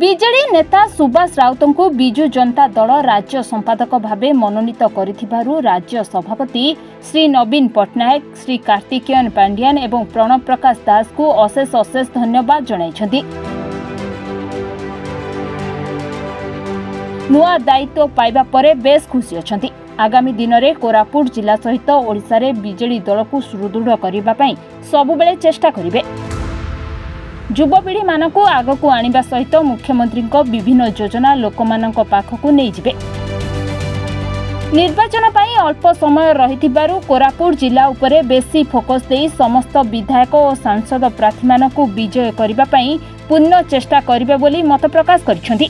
BJD ନେତା ସୁବାସ ରାଉତଙ୍କୁ ବିଜୁ ଜନତା ଦଳ ରାଜ୍ୟ ସମ୍ପାଦକ ଭାବେ ମନୋନୀତ କରିଥିବାରୁ ରାଜ୍ୟ ସଭାପତି ଶ୍ରୀ ନବୀନ ପଟ୍ଟନାୟକ, ଶ୍ରୀ କାର୍ତ୍ତିକେୟନ ପାଣ୍ଡିଆନ ଏବଂ ପ୍ରଣବ ପ୍ରକାଶ ଦାସଙ୍କୁ ଅଶେଷ ଧନ୍ୟବାଦ ଜଣାଇଛନ୍ତି। ନୂଆ ଦାୟିତ୍ୱ ପାଇବା ପରେ ବେଶ୍ ଖୁସି ଅଛନ୍ତି। ଆଗାମୀ ଦିନରେ କୋରାପୁଟ ଜିଲ୍ଲା ସହିତ ଓଡ଼ିଶାରେ ବିଜେଡି ଦଳକୁ ସୁଦୃଢ଼ କରିବା ପାଇଁ ସବୁବେଳେ ଚେଷ୍ଟା କରିବେ। ଯୁବପିଢ଼ି ମାନଙ୍କୁ ଆଗକୁ ଆଣିବା ସହିତ ମୁଖ୍ୟମନ୍ତ୍ରୀଙ୍କ ବିଭିନ୍ନ ଯୋଜନା ଲୋକମାନଙ୍କ ପାଖକୁ ନେଇଯିବେ। ନିର୍ବାଚନ ପାଇଁ ଅଳ୍ପ ସମୟ ରହିଥିବାରୁ କୋରାପୁଟ ଜିଲ୍ଲା ଉପରେ ବେଶୀ ଫୋକସ୍ ଦେଇ ସମସ୍ତ ବିଧାୟକ ଓ ସାଂସଦ ପ୍ରାର୍ଥୀମାନଙ୍କୁ ବିଜୟ କରିବା ପାଇଁ ପୂର୍ଣ୍ଣ ଚେଷ୍ଟା କରିବେ ବୋଲି ମତ ପ୍ରକାଶ କରିଛନ୍ତି।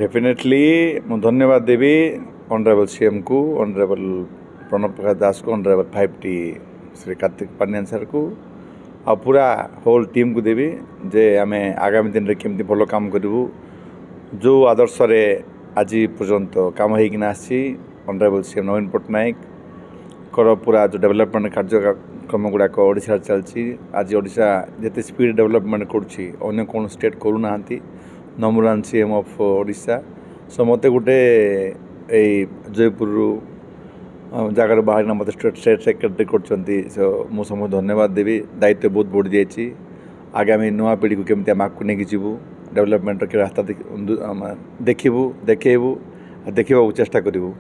डेफिनेटली ମୁଁ ଧନ୍ୟବାଦ ଦେବି ଅନରେବଲ सीएम को, ଅନରେବଲ प्रणब प्रकाश दास को, honourable 5T Shri Kartik Pandian sir को आ पूरा होल टीम को देवी जे आम आगामी दिन में केमती भल काम करूँ। जो आदर्श आज पर्यंत कम होना ऑनरेबल सीएम नवीन पट्टनायक पूरा जो डेवलपमेंट कार्यक्रम गुड़ाक ओडिशा चलती। आज ओडिशा जिते स्पीड डेवलपमेंट करुँची अन्य कौन स्टेट करूना number 1 CM of Odisha. So मत गोटे जयपुर जगार बाहर मत स्टेट सेक्रेटरी कर सो मु समस्त धन्यवाद देवी। दायित्व बहुत बढ़ी जाइए। आगामी नुआ पीढ़ी को केमती आम आगे नहीं जीवु डेवलपमेंट के रास्ता देखू देखा चेष्टा करूँ।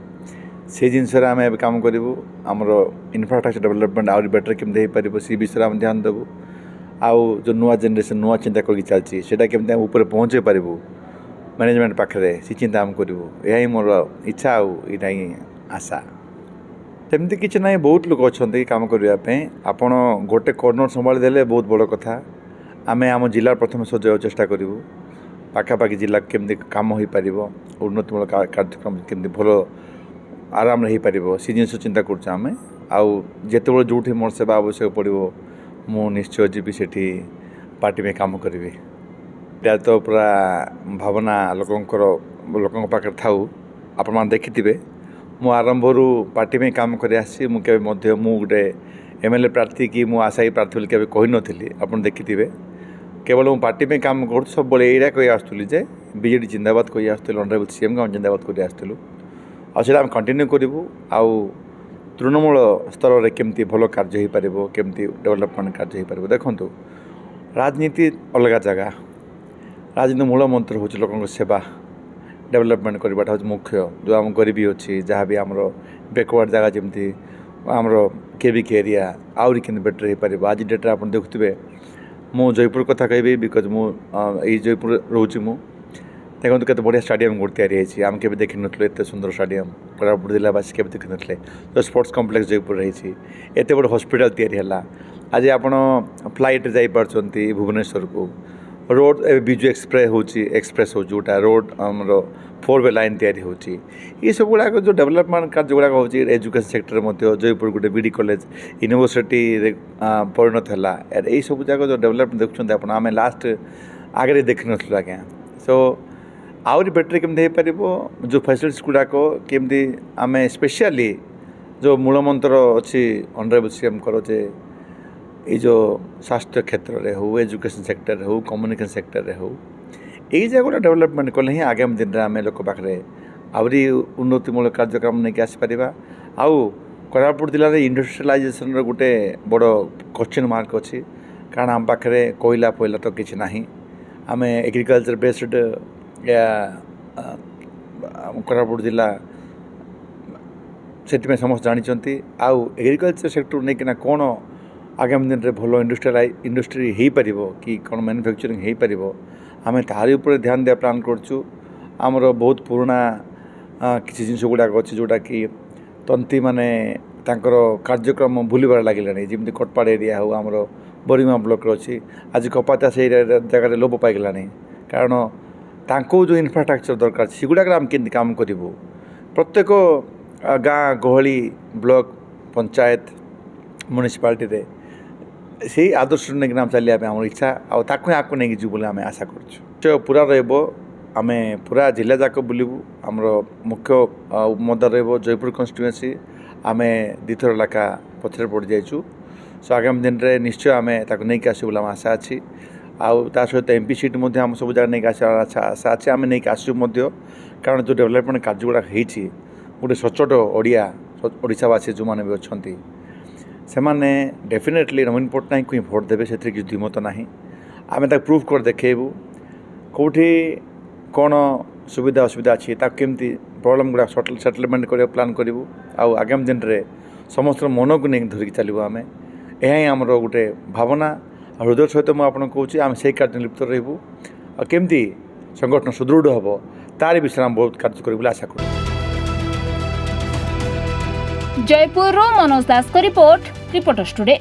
से जिनस आम काम करूँ। आमर इनफ्रास्ट्रक्चर डेवलपमेंट आउरी बेटर केमती हो पार सी विषय में ध्यान देवु। आउ जो नुआ जेनरेशन नुआ चिंता करके चलती से केमती ऊपर पहुँचे पारू मैनेजमेंट पाखे सी चिंता आम करूँ। यही मोर इच्छा आईटा ही आशा। सेमती किसी ना बहुत लोग अच्छा काम करने आपण गोटे कर्नर संभाली देले बहुत बड़ कथा। आम आम जिला प्रथम सजाइवा चेष्टा करूँ। पाखापाखि जिला केमती काम हो पार उन्नतिमूलक कार्यक्रम केमती भल आराम हो पार सी जिन चिंता करें। आउ जिते जो मोर सेवा आवश्यक पड़ो मु निश्चय जीवी से पार्टी में काम करी। या तो पूरा भावना लोक पाखे था आपण मैंने देखिथे मु आरंभ पार्टी में काम कर गोटे एमएलए प्रार्थी कि मु आशायी प्रार्थी बोली केवे कही नी। आप देखिथे केवल मु पार्टी में काम कर सब यहाँ कही आसुली जे बीजेडी जिंदाबाद कही आसुलु। ऑनरेबल सीएम को जिंदाबाद कर आसुलु आम कंटिन्यू करूँ। आउ तृणमूल स्तर में केमती भल कार्य हो पार केमती डेवलपमेंट कार्य हो पार। देखु राजनीति अलग जगह राजनीति मूल मंत्र हूँ लोक सेवा डेवलपमेंट करवाटा हूँ मुख्य। जो आम गरीबी अच्छी जहाँ भी आमर बैकवर्ड जगह जमी आमर केविक एरिया आउरी के बेटर हो पार। आज डेट्रे आप देखुए मु जयपुर कथा कहि बिकज मु जयपुर रोचे मु देखो केते बढ़िया स्टाडियम गोटे तैयारी आम के देखी नुँ एत सुंदर स्टाडियम कोरापुट जिलावासी के देखी नुँ। जो स्पोर्ट्स कम्प्लेक्स जयपुर रही एत बड़ हॉस्पिटल तैयारी है। आज आप फ्लाइट जापी भुवनेश्वर को रोड विजु एक्सप्रेस हो जोटा रोड आमर 4 वे लाइन तैयारी होची। ये सब गुड़ाक जो डेवलपमेंट कार्य गुड़ाक हो एजुकेशन सेक्टर जयपुर गोटे बीडी कॉलेज यूनिवर्सिटी परिणत है। यही सब जाक जो डेवलपमेंट देखुं आप आम लास्ट आगे देखी नुँ आज्ञा। सो आउरी बेटर केमती हो पार जो फैसिलिटीज गुड़ाक केमती आम स्पेशली जो मूल मंत्र अच्छी ऑनरेबल सीएम जे ये जो स्वास्थ्य क्षेत्र में हो एजुकेशन सेक्टर में हो कम्युनिकेशन सेक्टर में हो यही जगह डेवलपमेंट कले ही आगामी दिन में आम लोक पाखे आहरी उन्नतिमूलक कार्यक्रम नहीं आसपर। आउ कोरापुट जिले में इंडस्ट्रियलाइजेशन गोटे बड़ क्वेश्चन मार्क अच्छी कारण आम पाखे कोयला फोयला तो किसी ना आम एग्रिकल्चर बेस्ड या कोरापुट जिला से समस्त जानते। आउ एग्रिकल्चर सेक्टर नहीं कि कौन आगामी दिन में भल इंडस्ट्री हो पार कि कौन मैन्युफैक्चरिंग हो पार आम तारी उपर ध्यान दिया प्लान करुँ। आमर बहुत पुराना किसी जिन गुड़ाक अच्छी जोटा कि तंती माने तांकर कार्यक्रम भूलबार लगे जमी कटपाड़ एरिया हो आमर बोरीमा ब्लॉक अच्छी आज कपाता से जगह लोप पाईगला कारण तांको जो इन्फ्रास्ट्रक्चर दरकार सेगुड़ाक आम के काम करूँ। प्रत्येक गाँ गहली ब्लॉक पंचायत म्युनिसिपालिटी से आदर्श नहीं आम चलिए आम इच्छा आगे आगे नहीं जीव बोले आम आशा कर पूरा रम पूरा जिला जाक बुलू। आमर मुख्य मद रयपुर कन्स्टिट्युएंसी आम 2 थर लेखा पछरे पड़ जाइछु। सो आगामी दिन में निश्चय आम नहीं आसू बोले आशा अच्छी। ता सहित एमपी सीट आम सब जगह नहीं आशा अच्छे आम नहीं आसू कारण जो डेवलपमेंट कार्य गुड़ा गोटे सचोट ओडिया ओडिशावासी जो मैंने भी अच्छा से डेफिनेटली नवीन पट्टनायक को ही भोट देवे से द्विमत ना आम प्रूफ कर देखू कौटी कौन सुविधा असुविधा अच्छी केमती प्रॉब्लम गुड़ा सेटलमेंट कर प्लां करूँ आगामी दिन में समस्त मन को नहीं धरिकी चलू आम यह आमर गोटे भावना हृदय सहित मुझे कहूँ आम से कार्य लिप्त रहबू केमती संगठन सुदृढ़ हम तार विषय में बहुत कार्य करूँ आशा करूँ। जयपुर मनोज दास को रिपोर्टर्स टुडे।